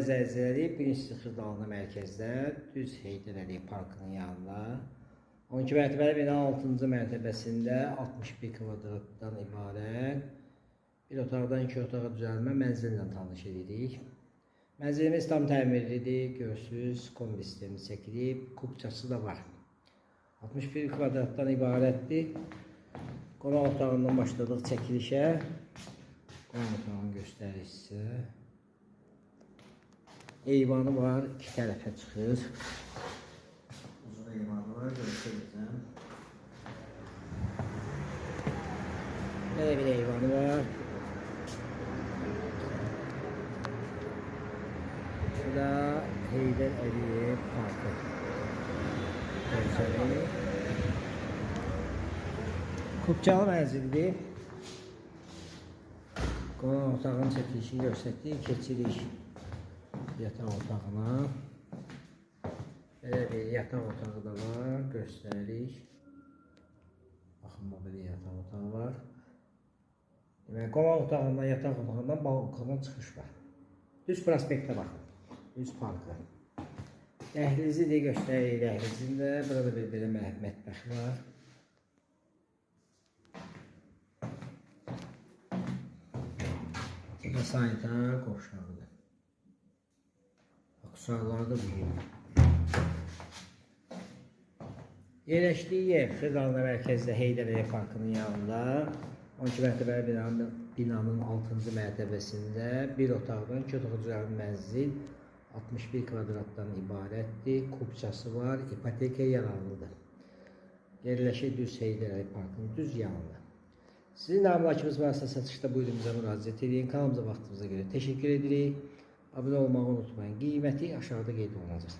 əzəziləri birincisi Xırdalında mərkəzdə, düz Heydər Əliyev Parkının yanında. 12 mərtəbəli bina 6-cı mərtəbəsində 61 kvadratdan ibarət bir otaqdan 2 otağa düzəlmə mənzillə tanış edirik. Mənzilimiz tam təmirlidir, görürsünüz, kombi sistemi çəkilib, kubçası da var. 61 kvadratdan ibarətdir. Qonaq otağından başladıq çəkilişə. Qonaq otağını göstərir sizə. Eyvanı var, iki tərəfə çıxır. Uzun eyvanı var, göstərəcəm. Belə bir eyvanı var. Bu da Heydər Əliyev Parkı. Göstərir. Kubçalı mənzildir. Qonaq otağının çəkilişini göstərdik. Keçirik yataq otağına. Belə bir yataq otağı da var. Göstəririk. Baxın, bu bir yataq otağı var. Demək, qonaq otağından, yataq otağından balkona çıxış var. Düz prospektə baxın. Düz parka. Dəhlizi de göstəririk. Dəhlizində burada bir belə mətbəx var. Bu da sanitar qovşağıdır. Aksesuarları da buyur. Yerləşdiyi yer Xırdalında mərkəzdə Heydər Əliyev Parkının yanında. 12 mərtəbəli binanın 6-cı mərtəbəsində bir otaqdan 2 otağa düzəlmə mənzil 61 kvadratdan ibarətdir. Kubçası var, ipoteka yararlıdır. Yerləşir düz Heydər Əliyev Parkının düz yanında. Sizin əmlakınız varsa satışda buyurumuza müraciət edin. Kanalımıza vaxtınıza görə təşəkkür edirik. Abunə olmağı unutmayın. Qiyməti aşağıda qeyd olunacaq.